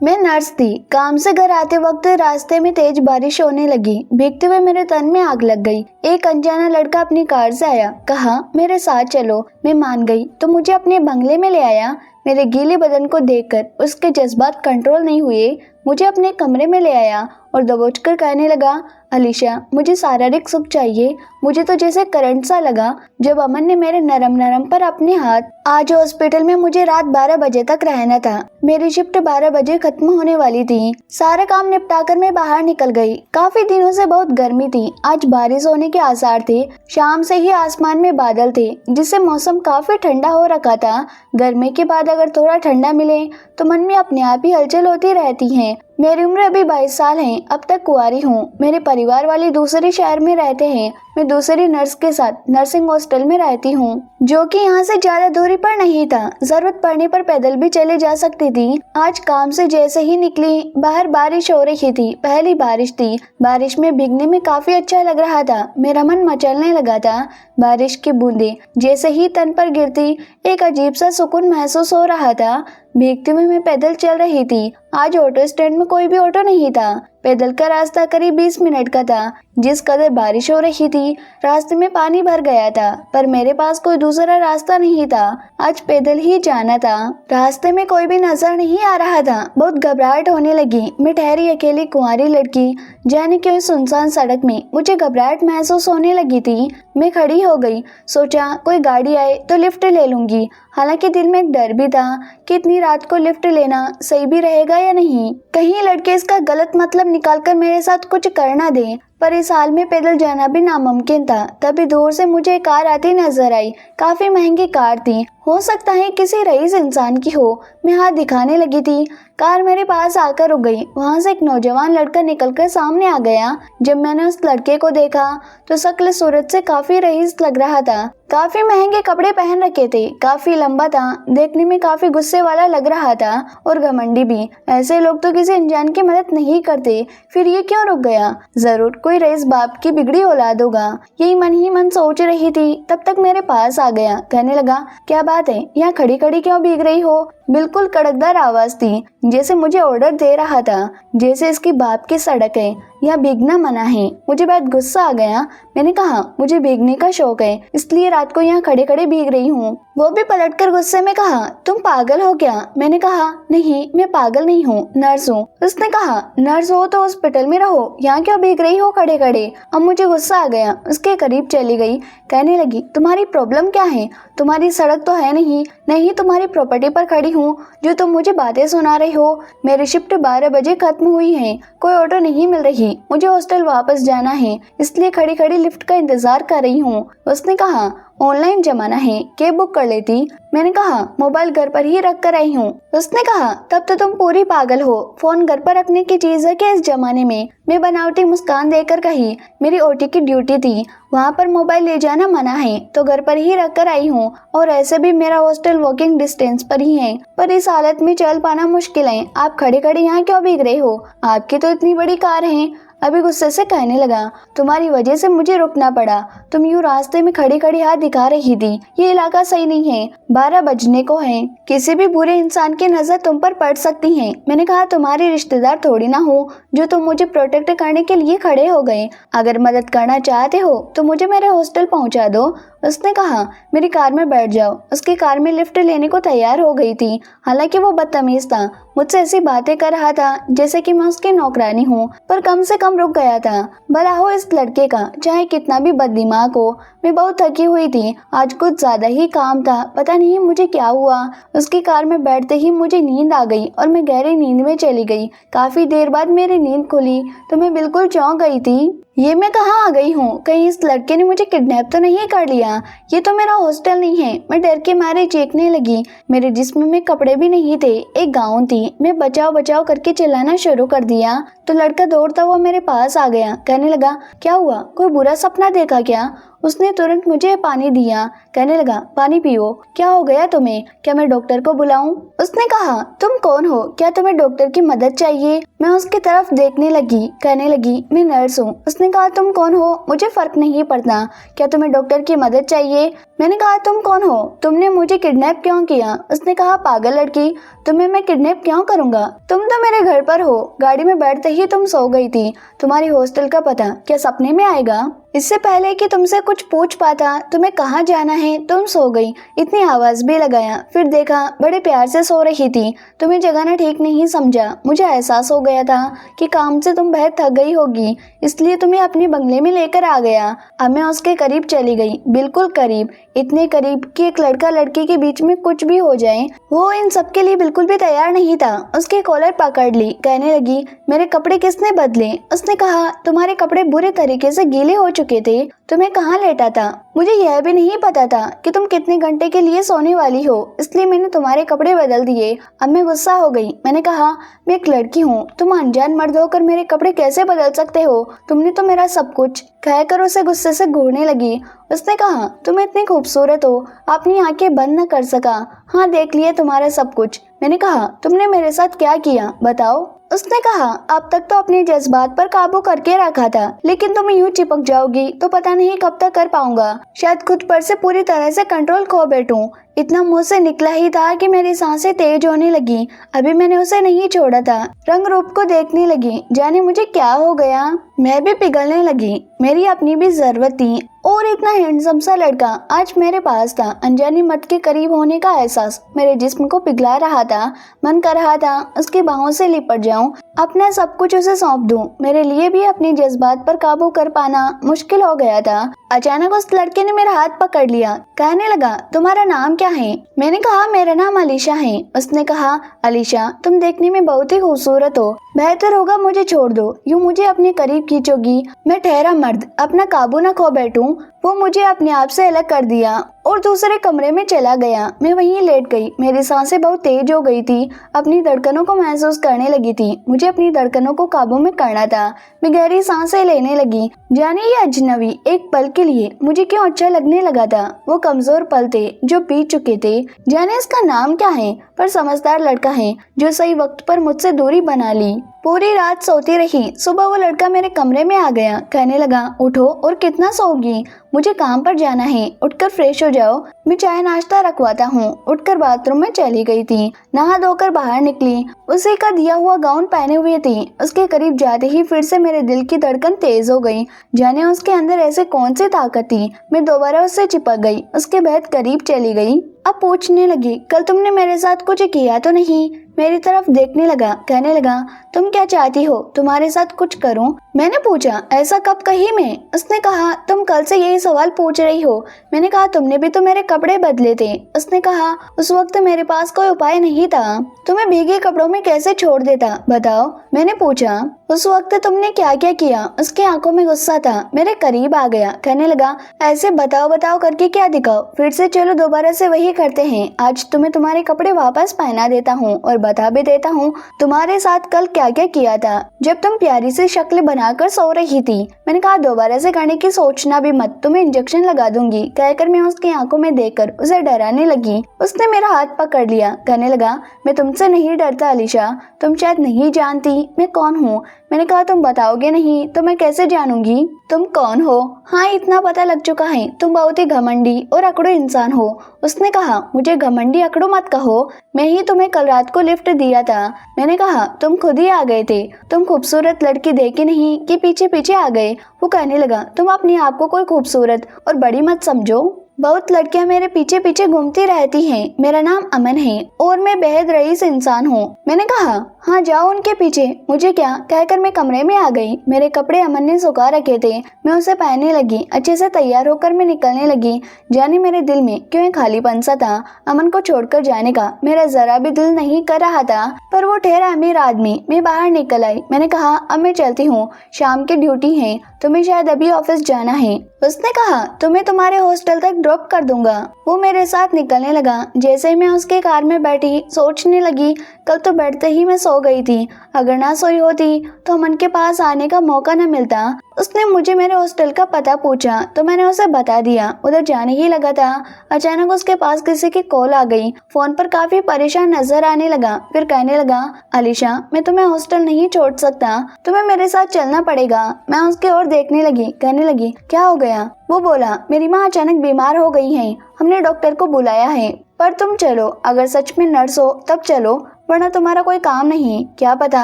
मैं नर्स थी। काम से घर आते वक्त रास्ते में तेज बारिश होने लगी। भीगते हुए मेरे तन में आग लग गई। एक अनजाना लड़का अपनी कार से आया, कहा मेरे साथ चलो। मैं मान गई तो मुझे अपने बंगले में ले आया। मेरे गीले बदन को देखकर उसके जज्बात कंट्रोल नहीं हुए। मुझे अपने कमरे में ले आया और दबोचकर कहने लगा, अलीशा मुझे शारीरिक सुख चाहिए। मुझे तो जैसे करंट सा लगा जब अमन ने मेरे नरम नरम पर अपने हाथ। आज हॉस्पिटल में मुझे रात 12 बजे तक रहना था। मेरी शिफ्ट 12 बजे खत्म होने वाली थी। सारा काम निपटाकर मैं बाहर निकल गई। काफी दिनों से बहुत गर्मी थी। आज बारिश होने के आसार थे। शाम से ही आसमान में बादल थे, जिससे मौसम काफी ठंडा हो रखा था। गर्मी के बाद अगर थोड़ा ठंडा मिले तो मन में अपने आप ही हलचल होती रहती है। मेरी उम्र अभी 22 साल है। अब तक कुंवारी हूँ। मेरे परिवार वाले दूसरे शहर में रहते हैं। मैं दूसरी नर्स के साथ नर्सिंग हॉस्टल में रहती हूँ, जो कि यहाँ से ज्यादा दूरी पर नहीं था। जरूरत पड़ने पर पैदल भी चले जा सकती थी। आज काम से जैसे ही निकली, बाहर बारिश हो रही थी। पहली बारिश थी। बारिश में भीगने में काफी अच्छा लग रहा था। मेरा मन मचलने लगा था। बारिश की बूंदें जैसे ही तन पर गिरती, एक अजीब सा सुकून महसूस हो रहा था। भीगते हुए मैं पैदल चल रही थी। आज ऑटो स्टैंड में कोई भी ऑटो नहीं था। पैदल का रास्ता करीब 20 मिनट का था। जिस कदर बारिश हो रही थी, रास्ते में पानी भर गया था, पर मेरे पास कोई दूसरा रास्ता नहीं था। आज पैदल ही जाना था। रास्ते में कोई भी नजर नहीं आ रहा था। बहुत घबराहट होने लगी। मैं ठहरी अकेली कुंवारी लड़की जाने क्यों सुनसान सड़क में मुझे घबराहट महसूस होने लगी थी। मैं खड़ी हो गई। सोचा कोई गाड़ी आए तो लिफ्ट ले लूंगी। हालांकि दिल में एक डर भी था कि इतनी रात को लिफ्ट लेना सही भी रहेगा या नहीं। कहीं लड़के इसका गलत मतलब निकालकर मेरे साथ कुछ कर ना दें। पर इस हाल में पैदल जाना भी नामुमकिन था। तभी दूर से मुझे एक कार आती नजर आई। काफी महंगी कार थी। हो सकता है किसी रईस इंसान की हो। मैं हाथ दिखाने लगी थी। कार मेरे पास आकर रुक गई। वहां से एक नौजवान लड़का निकलकर सामने आ गया। जब मैंने उस लड़के को देखा तो शक्ल सूरत से काफी रईस लग रहा था। काफी महंगे कपड़े पहन रखे थे। काफी लंबा था। देखने में काफी गुस्से वाला लग रहा था और घमंडी भी। ऐसे लोग तो किसी अनजान की मदद नहीं करते। फिर ये क्यों रुक गया? जरूर कोई रईस बाप की बिगड़ी औलाद होगा। यही मन ही मन सोच रही थी। तब तक मेरे पास आ गया। कहने लगा, क्या बात है, यहाँ खड़ी खड़ी क्यों भीग रही हो? बिल्कुल कड़कदार आवाज थी, जैसे मुझे ऑर्डर दे रहा था। जैसे इसकी बाप की सड़क है, यहाँ भीगना मना है। मुझे बहुत गुस्सा आ गया। मैंने कहा, मुझे भीगने का शौक है, इसलिए रात को यहाँ खड़े खड़े भीग रही हूँ। वो भी पलटकर गुस्से में कहा, तुम पागल हो क्या? मैंने कहा, नहीं मैं पागल नहीं हूँ, नर्स हूँ। उसने कहा, नर्स हो तो हॉस्पिटल में रहो, यहाँ क्यों भीग रही हो खड़े खड़े? अब मुझे गुस्सा आ गया। उसके करीब चली गई। कहने लगी, तुम्हारी प्रॉब्लम क्या है? तुम्हारी सड़क तो है नहीं तुम्हारी प्रॉपर्टी पर खड़ी हूँ जो तुम मुझे बातें सुना रही हो। मेरी शिफ्ट 12 बजे खत्म हुई है। कोई ऑटो नहीं मिल रही। मुझे हॉस्टल वापस जाना है, इसलिए खड़ी खड़ी लिफ्ट का इंतजार कर रही हूँ। उसने कहा, ऑनलाइन जमाना है, कैब बुक कर लेती। मैंने कहा, मोबाइल घर पर ही रख कर आई हूँ। उसने कहा, तब तो तुम पूरी पागल हो। फोन घर पर रखने की चीज है क्या इस जमाने में? मैं बनावटी मुस्कान देकर कही, मेरी ओटी की ड्यूटी थी, वहाँ पर मोबाइल ले जाना मना है, तो घर पर ही रख कर आई हूँ। और ऐसे भी मेरा हॉस्टल वॉकिंग डिस्टेंस पर ही है। पर इस हालत में चल पाना मुश्किल है। आप खड़े खड़े यहाँ क्यों भीग रहे हो? आपकी तो इतनी बड़ी कार है। अभी गुस्से से कहने लगा, तुम्हारी वजह से मुझे रुकना पड़ा। तुम यूँ रास्ते में खड़ी खड़ी हाथ दिखा रही थी। ये इलाका सही नहीं है। 12 बजने को है। किसी भी बुरे इंसान की नजर तुम पर पड़ सकती है। मैंने कहा, तुम्हारे रिश्तेदार थोड़ी ना हो जो तुम मुझे प्रोटेक्ट करने के लिए खड़े हो गए। अगर मदद करना चाहते हो तो मुझे मेरे हॉस्टल पहुंचा दो। उसने कहा, मेरी कार में बैठ जाओ। उसकी कार में लिफ्ट लेने को तैयार हो गई थी। हालांकि वो बदतमीज था। मुझसे ऐसी बातें कर रहा था जैसे कि मैं उसकी नौकरानी हूँ, पर कम से कम रुक गया था। भला हो इस लड़के का, चाहे कितना भी बददिमाग हो। मैं बहुत थकी हुई थी। आज कुछ ज्यादा ही काम था। पता नहीं मुझे क्या हुआ। उसकी कार में बैठते ही मुझे नींद आ गई और मैं गहरी नींद में चली गई। काफी देर बाद मेरी नींद खुली तो मैं बिल्कुल चौंक गई थी। ये मैं कहाँ आ गई हूँ? कहीं इस लड़के ने मुझे किडनैप तो नहीं कर लिया? ये तो मेरा हॉस्टल नहीं है। मैं डर के मारे चीखने लगी। मेरे जिस्म में कपड़े भी नहीं थे, एक गाउन थी। मैं बचाओ बचाओ करके चिल्लाना शुरू कर दिया तो लड़का दौड़ता हुआ मेरे पास आ गया। कहने लगा, क्या हुआ? कोई बुरा सपना देखा क्या? उसने तुरंत मुझे पानी दिया। कहने लगा, पानी पियो। क्या हो गया तुम्हें? क्या मैं डॉक्टर को बुलाऊं? उसने कहा, तुम कौन हो? क्या तुम्हें डॉक्टर की मदद चाहिए? मैं उसकी तरफ देखने लगी। कहने लगी, मैं नर्स हूँ। उसने कहा, तुम कौन हो? मुझे फर्क नहीं पड़ता। क्या तुम्हें डॉक्टर की मदद चाहिए? मैंने कहा, तुम कौन हो? तुमने मुझे किडनैप क्यों किया? उसने कहा, पागल लड़की, तुम्हें मैं किडनैप क्यों करूंगा? तुम तो मेरे घर पर हो। गाड़ी में बैठते ही तुम सो गई थी। तुम्हारी हॉस्टल का पता क्या सपने में आएगा? इससे पहले कि तुमसे कुछ पूछ पाता तुम्हें कहाँ जाना है, तुम सो गई। इतनी आवाज भी लगाया, फिर देखा बड़े प्यार से सो रही थी। तुम्हें जगाना ठीक नहीं समझा। मुझे एहसास हो गया था कि काम से तुम बहुत थक गई होगी, इसलिए तुम्हें अपने बंगले में लेकर आ गया। अब मैं उसके करीब चली गई, बिल्कुल करीब, इतने करीब कि एक लड़का लड़की के बीच में कुछ भी हो जाए। वो इन सब के लिए बिल्कुल भी तैयार नहीं था। उसके कॉलर पकड़ ली। कहने लगी, मेरे कपड़े किसने बदले? उसने कहा, तुम्हारे कपड़े बुरे तरीके से गीले हो चुके थे। तुम्हें कहाँ लेटा था? मुझे यह भी नहीं पता था कि तुम कितने घंटे के लिए सोने वाली हो, इसलिए मैंने तुम्हारे कपड़े बदल दिए। अब मैं गुस्सा हो गई। मैंने कहा, मैं एक लड़की हूँ, तुम अनजान मर्द होकर मेरे कपड़े कैसे बदल सकते हो? तुमने तो मेरा सब कुछ। कहकर उसे गुस्से से घूरने लगी। उसने कहा, तुम इतनी खूबसूरत हो, अपनी आंखें बंद न कर सका। हाँ, देख लिया तुम्हारा सब कुछ। मैंने कहा, तुमने मेरे साथ क्या किया बताओ? उसने कहा, अब तक तो अपने जज्बात पर काबू करके रखा था, लेकिन तुम यूं चिपक जाओगी तो पता नहीं कब तक कर पाऊंगा। शायद खुद पर से पूरी तरह से कंट्रोल खो बैठूं। इतना मुंह से निकला ही था कि मेरी सांसें तेज होने लगी। अभी मैंने उसे नहीं छोड़ा था। रंग रूप को देखने लगी, जाने मुझे क्या हो गया। मैं भी पिघलने लगी। मेरी अपनी भी जरूरत थी और इतना हैंडसम सा लड़का आज मेरे पास था। अनजानी मर्द के करीब होने का एहसास मेरे जिस्म को पिघला रहा था। मन कर रहा था उसकी बाहों से लिपट जाऊं, अपना सब कुछ उसे सौंप दूं। मेरे लिए भी अपने जज्बात पर काबू कर पाना मुश्किल हो गया था। अचानक उस लड़के ने मेरा हाथ पकड़ लिया। कहने लगा, तुम्हारा नाम क्या है? मैंने कहा, मेरा नाम अलीशा है। उसने कहा, अलीशा, तुम देखने में बहुत ही खूबसूरत हो। बेहतर होगा मुझे छोड़ दो। यूं मुझे अपने करीब खींचोगी, मैं ठहरा मर्द अपना काबू न खो बैठूं। वो मुझे अपने आप से अलग कर दिया और दूसरे कमरे में चला गया। मैं वहीं लेट गई। मेरी सांसें बहुत तेज हो गई थी। अपनी धड़कनों को महसूस करने लगी थी। मुझे अपनी धड़कनों को काबू में करना था। मैं गहरी सांसें लेने लगी। जाने ये अजनबी एक पल के लिए मुझे क्यों अच्छा लगने लगा था। वो कमजोर पल थे जो बीत चुके थे। जाने इसका नाम क्या है, पर समझदार लड़का है जो सही वक्त पर मुझसे दूरी बना ली। पूरी रात सोती रही। सुबह वो लड़का मेरे कमरे में आ गया। कहने लगा, उठो और कितना सोओगी? मुझे काम पर जाना है, उठकर फ्रेश हो जाओ, मैं चाय नाश्ता रखवाता हूँ। उठकर बाथरूम में चली गई थी। नहा धोकर बाहर निकली। उसी का दिया हुआ गाउन पहने हुए थी। उसके करीब जाते ही फिर से मेरे दिल की धड़कन तेज हो गई। जाने उसके अंदर ऐसे कौन सी ताकत थी। मैं दोबारा उससे चिपक गई, उसके बेहद करीब चली गई। अब पूछने लगी, कल तुमने मेरे साथ कुछ किया तो नहीं? मेरी तरफ देखने लगा। कहने लगा, तुम क्या चाहती हो, तुम्हारे साथ कुछ करूं? मैंने पूछा, ऐसा कब कही मैं? उसने कहा, तुम कल से यही सवाल पूछ रही हो। मैंने कहा, तुमने भी तो मेरे कपड़े बदले थे। उसने कहा, उस वक्त मेरे पास कोई उपाय नहीं था। तुम्हें भीगे कपड़ों में कैसे छोड़ देता बताओ? मैंने पूछा, उस वक्त तुमने क्या क्या किया? उसकी आंखों में गुस्सा था। मेरे करीब आ गया। कहने लगा, ऐसे बताओ बताओ करके क्या दिखाओ? फिर से चलो दोबारा से वही करते हैं। आज तुम्हें तुम्हारे कपड़े वापस पहना देता हूँ और बता भी देता हूँ तुम्हारे साथ कल क्या क्या किया था जब तुम प्यारी सी शक्ल बनाकर सो रही थी। मैंने कहा, दोबारा से करने की सोचना भी मत, तुम्हें इंजेक्शन लगा दूंगी। कहकर मैं उसकी आंखों में देखकर उसे डराने लगी। उसने मेरा हाथ पकड़ लिया। कहने लगा, मैं तुमसे नहीं डरता अलीशा, तुम शायद नहीं जानती मैं कौन हूँ। मैंने कहा, तुम बताओगे नहीं तो मैं कैसे जानूंगी तुम कौन हो? हाँ, इतना पता लग चुका है, तुम बहुत ही घमंडी और अकड़ू इंसान हो। उसने कहा, मुझे घमंडी अकड़ू मत कहो, मैं ही तुम्हें कल रात को लिफ्ट दिया था। मैंने कहा, तुम खुद ही आ गए थे। तुम खूबसूरत लड़की देखी नहीं कि पीछे पीछे आ गए। वो कहने लगा, तुम अपने आप को कोई खूबसूरत और बड़ी मत समझो। बहुत लड़कियां मेरे पीछे पीछे घूमती रहती हैं। मेरा नाम अमन है और मैं बेहद रईस इंसान हूँ। मैंने कहा, हाँ जाओ उनके पीछे, मुझे क्या? कहकर मैं कमरे में आ गई। मेरे कपड़े अमन ने सुखा रखे थे। मैं उसे पहनने लगी। अच्छे से तैयार होकर मैं निकलने लगी। जाने मेरे दिल में क्यों एक खालीपन सा था। अमन को छोड़कर जाने का मेरा जरा भी दिल नहीं कर रहा था, पर वो ठहरा अमीर आदमी। मैं बाहर निकल आई। मैंने कहा, अब मैं चलती हूँ, शाम की ड्यूटी है, तुम्हें शायद अभी ऑफिस जाना है। उसने कहा, तुम्हें तुम्हारे हॉस्टल तक ड्रॉप कर दूंगा। वो मेरे साथ निकलने लगा। जैसे ही मैं उसके कार में बैठी सोचने लगी, कल तो बैठते ही मैं सो गई थी। अगर ना सोई होती तो अमन के पास आने का मौका न मिलता। उसने मुझे मेरे हॉस्टल का पता पूछा तो मैंने उसे बता दिया। उधर जाने ही लगा था, अचानक उसके पास किसी की कॉल आ गई। फोन पर काफी परेशान नजर आने लगा, फिर कहने लगा, अलीशा मैं तुम्हें हॉस्टल नहीं छोड़ सकता, तुम्हें मेरे साथ चलना पड़ेगा। मैं उसकी ओर देखने लगी, कहने लगी, क्या हो गया? वो बोला, मेरी माँ अचानक बीमार हो गई है, हमने डॉक्टर को बुलाया है, पर तुम चलो, अगर सच में नर्स हो तब चलो, वरना तुम्हारा कोई काम नहीं। क्या पता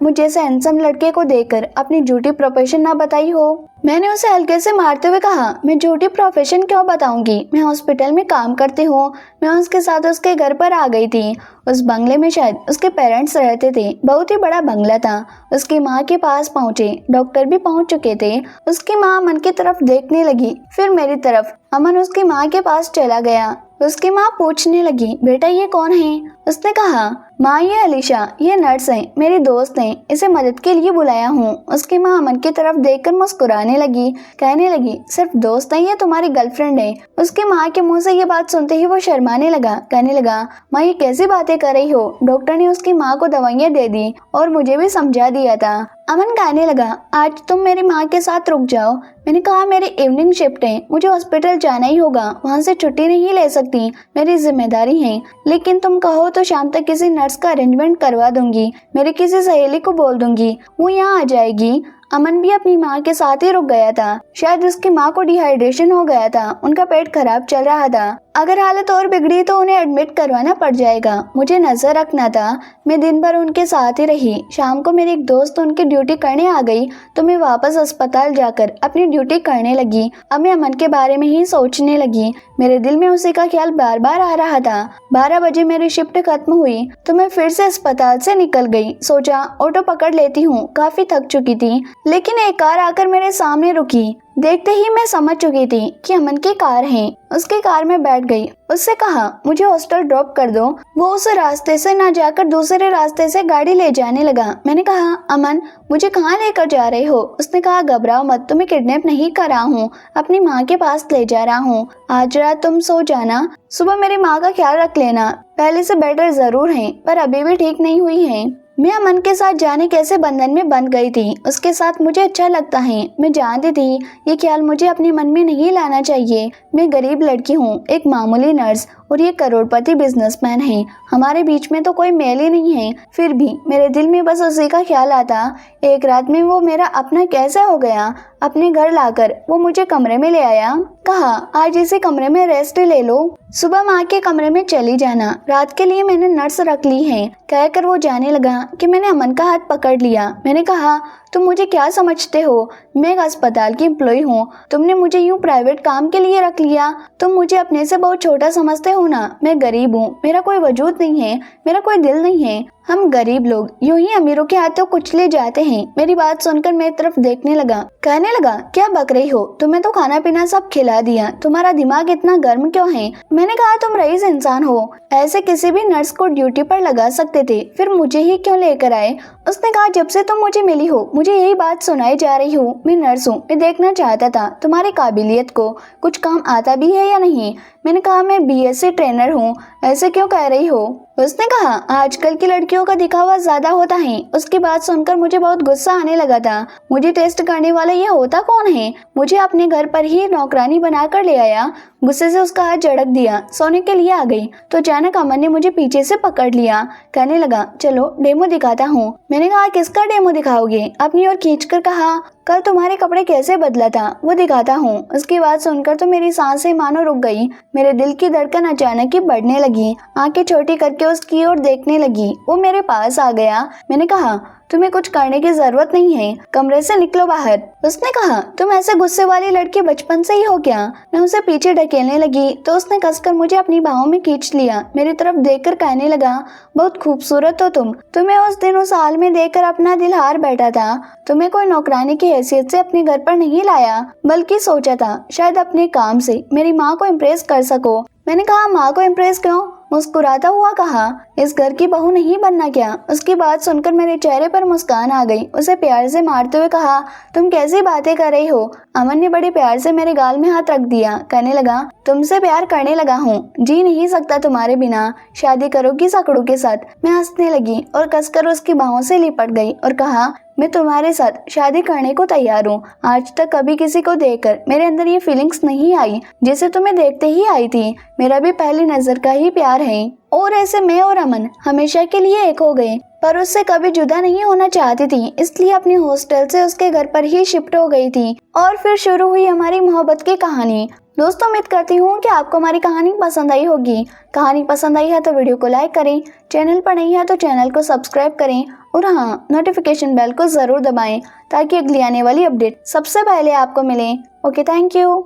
मुझे जैसे हैंडसम लड़के को देखकर अपनी झूठी प्रोफेशन ना बताई हो। मैंने उसे हल्के से मारते हुए कहा, मैं झूठी प्रोफेशन क्यों बताऊंगी, मैं हॉस्पिटल में काम करती हूँ। मैं उसके साथ उसके घर पर आ गई थी। उस बंगले में शायद उसके पेरेंट्स रहते थे, बहुत ही बड़ा बंगला था। उसकी माँ के पास पहुँचे, डॉक्टर भी पहुँच चुके थे। उसकी माँ अमन की तरफ देखने लगी, फिर मेरी तरफ। अमन उसकी माँ के पास चला गया। उसकी माँ पूछने लगी, बेटा ये कौन है? उसने कहा, माँ ये अलीशा, ये नर्स है, मेरी दोस्त है, इसे मदद के लिए बुलाया हूँ। उसकी माँ अमन की तरफ देखकर मुस्कुराने लगी, कहने लगी, सिर्फ दोस्त है या तुम्हारी गर्लफ्रेंड है? उसकी माँ के मुंह से ये बात सुनते ही वो शर्माने लगा, कहने लगा, माँ ये कैसी बातें कर रही हो? डॉक्टर ने उसकी माँ को दवाइयाँ दे दी और मुझे भी समझा दिया था। अमन कहने लगा, आज तुम मेरी माँ के साथ रुक जाओ। मैंने कहा, मेरी इवनिंग शिफ्ट है, मुझे हॉस्पिटल जाना ही होगा, वहाँ से छुट्टी नहीं ले सकती, मेरी जिम्मेदारी है। लेकिन तुम कहो तो शाम तक किसी नर्स का अरेंजमेंट करवा दूंगी, मेरी किसी सहेली को बोल दूंगी, वो यहाँ आ जाएगी। अमन भी अपनी माँ के साथ ही रुक गया था। शायद उसकी माँ को डिहाइड्रेशन हो गया था, उनका पेट खराब चल रहा था। अगर हालत और बिगड़ी तो उन्हें एडमिट करवाना पड़ जाएगा। मुझे नजर रखना था। मैं दिन भर उनके साथ ही रही। शाम को मेरी एक दोस्त उनकी ड्यूटी करने आ गई तो मैं वापस अस्पताल जाकर अपनी ड्यूटी करने लगी। अब मैं अमन के बारे में ही सोचने लगी। मेरे दिल में उसी का ख्याल बार बार आ रहा था। 12 बजे मेरी शिफ्ट खत्म हुई तो मैं फिर से अस्पताल से निकल गई। सोचा ऑटो पकड़ लेती हूँ, काफी थक चुकी थी। लेकिन एक कार आकर मेरे सामने रुकी। देखते ही मैं समझ चुकी थी कि अमन की कार है। उसकी कार में बैठ गई। उससे कहा, मुझे हॉस्टल ड्रॉप कर दो। वो उस रास्ते से ना जाकर दूसरे रास्ते से गाड़ी ले जाने लगा। मैंने कहा, अमन मुझे कहाँ लेकर जा रहे हो? उसने कहा, घबराओ मत, तुम्हें किडनैप नहीं कर रहा हूँ, अपनी माँ के पास ले जा रहा हूँ। आज रात तुम सो जाना, सुबह मेरी माँ का ख्याल रख लेना। पहले से बेटर जरूर है पर अभी भी ठीक नहीं हुई है। मैं अमन के साथ जाने कैसे बंधन में बंध गई थी। उसके साथ मुझे अच्छा लगता है। मैं जानती थी ये ख्याल मुझे अपने मन में नहीं लाना चाहिए। मैं गरीब लड़की हूँ, एक मामूली नर्स, और ये करोड़पति बिजनेसमैन है। हमारे बीच में तो कोई मेल ही नहीं है। फिर भी मेरे दिल में बस उसी का ख्याल आता। एक रात में वो मेरा अपना कैसे हो गया। अपने घर लाकर वो मुझे कमरे में ले आया, कहा, आज इसी कमरे में रेस्ट ले लो, सुबह माँ के कमरे में चली जाना, रात के लिए मैंने नर्स रख ली है। कहकर वो जाने लगा कि मैंने अमन का हाथ पकड़ लिया। मैंने कहा, तुम मुझे क्या समझते हो? मैं एक अस्पताल की एम्प्लॉय हूँ, तुमने मुझे यूँ प्राइवेट काम के लिए रख लिया। तुम मुझे अपने से बहुत छोटा समझते हो ना। मैं गरीब हूँ, मेरा कोई वजूद नहीं है, मेरा कोई दिल नहीं है। हम गरीब लोग यूं ही अमीरों के हाथों कुचले जाते हैं। मेरी बात सुनकर मेरी तरफ देखने लगा, कहने लगा, क्या बक रही हो? तुम्हें तो खाना पीना सब खिला दिया, तुम्हारा दिमाग इतना गर्म क्यों है? मैंने कहा, तुम रईस इंसान हो, ऐसे किसी भी नर्स को ड्यूटी पर लगा सकते थे, फिर मुझे ही क्यों लेकर आए? उसने कहा, जब से तुम मुझे मिली हो मुझे यही बात सुनाई जा रही हो। मैं नर्स हूँ, मैं देखना चाहता था तुम्हारी काबिलियत को, कुछ काम आता भी है या नहीं। मैंने कहा, मैं BSc ट्रेनर हूँ, ऐसे क्यों कह रही हो? उसने कहा, आजकल की लड़कियों का दिखावा ज्यादा होता है। उसकी बात सुनकर मुझे बहुत गुस्सा आने लगा था। मुझे टेस्ट करने वाला ये होता कौन है? मुझे अपने घर पर ही नौकरानी बनाकर ले आया। गुस्से से उसका हाथ झड़क दिया, सोने के लिए आ गई तो अचानक अमन ने मुझे पीछे से पकड़ लिया, कहने लगा, चलो डेमो दिखाता हूँ। मैंने कहा, किसका डेमो दिखाओगे? अपनी ओर खींचकर कहा, कल तुम्हारे कपड़े कैसे बदला था वो दिखाता हूँ। उसकी बात सुनकर तो मेरी सांसें मानो रुक गई। मेरे दिल की धड़कन अचानक ही बढ़ने लगी। आंखें छोटी करके उसकी ओर देखने लगी। वो मेरे पास आ गया। मैंने कहा, तुम्हें कुछ करने की जरूरत नहीं है, कमरे से निकलो बाहर। उसने कहा, तुम ऐसे गुस्से वाली लड़की बचपन से ही हो क्या? मैं उसे पीछे ढकेलने लगी तो उसने कसकर मुझे अपनी बाहों में खींच लिया। मेरी तरफ देखकर कहने लगा, बहुत खूबसूरत हो तुम। तुम्हें उस दिन उस हाल में देखकर अपना दिल हार बैठा था। तुम्हें कोई नौकरानी की हैसियत से अपने घर पर नहीं लाया, बल्कि सोचा था शायद अपने काम से मेरी माँ को इम्प्रेस कर सको। मैंने कहा, माँ को इम्प्रेस क्यों? मुस्कुराता हुआ कहा, इस घर की बहू नहीं बनना क्या? उसकी बात सुनकर मेरे चेहरे पर मुस्कान आ गई। उसे प्यार से मारते हुए कहा, तुम कैसी बातें कर रही हो? अमन ने बड़े प्यार से मेरे गाल में हाथ रख दिया। कहने लगा, तुमसे प्यार करने लगा हूँ, जी नहीं सकता तुम्हारे बिना। शादी करोगी सकड़ू के साथ? मैं हंसने लगी और कसकर उसकी बाहों से लिपट गई और कहा, मैं तुम्हारे साथ शादी करने को तैयार हूँ। आज तक कभी किसी को देखकर मेरे अंदर ये फीलिंग्स नहीं आई जैसे तुम्हें देखते ही आई थी। मेरा भी पहली नजर का ही प्यार है। और ऐसे मैं और अमन हमेशा के लिए एक हो गए, पर उससे कभी जुदा नहीं होना चाहती थी, इसलिए अपने हॉस्टल से उसके घर पर ही शिफ्ट हो गई थी। और फिर शुरू हुई हमारी मोहब्बत की कहानी। दोस्तों, उम्मीद करती हूँ कि आपको हमारी कहानी पसंद आई होगी। कहानी पसंद आई है तो वीडियो को लाइक करें, चैनल पर नहीं है तो चैनल को सब्सक्राइब करें और हाँ, नोटिफिकेशन बेल को ज़रूर दबाएं ताकि अगली आने वाली अपडेट सबसे पहले आपको मिले। Okay, thank you.